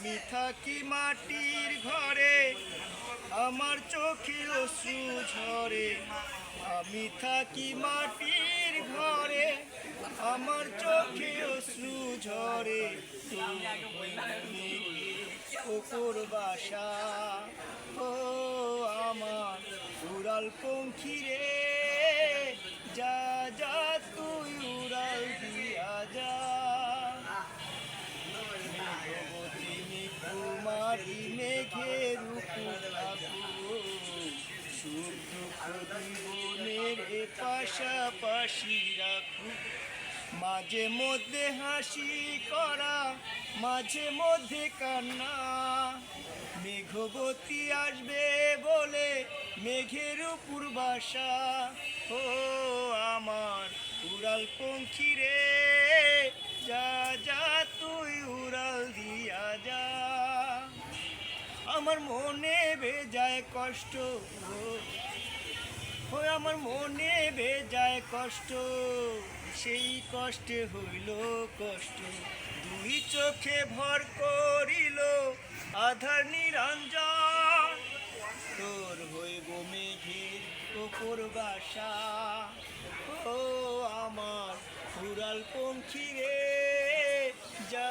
আমি থাকি মাটির ঘরে, আমার চোখে অশ্রু ঝরে। আমি থাকি মাটির ঘরে, আমার চোখে অশ্রু ঝরে। কুকুর বাসা, ও আমার উড়াল পঙ্খী রে, যা যা তুই উড়াল দিয়া যা। কুমারী মেঘের উপর সুখ দুঃখ জীবনের পাশাপাশি রাখু। মাঝে মধ্যে হাসি করা, মাঝে মধ্যে কান্না। মেঘবতী আসবে বলে মেঘের উপর বাসা। ও আমার উড়াল পঙ্খী রে, যা যা তুই উড়াল দিয়া যা। আমার মনে বেজায় কষ্ট, ও আমার মনে বেজায় কষ্ট, সেই কষ্টে হইল কষ্ট। দুই চোখে ভর করিল আধার নিরঞ্জন, তোর হইব মেঘের উপর বাসা। ও আমার উড়াল পঙ্খী রে, যা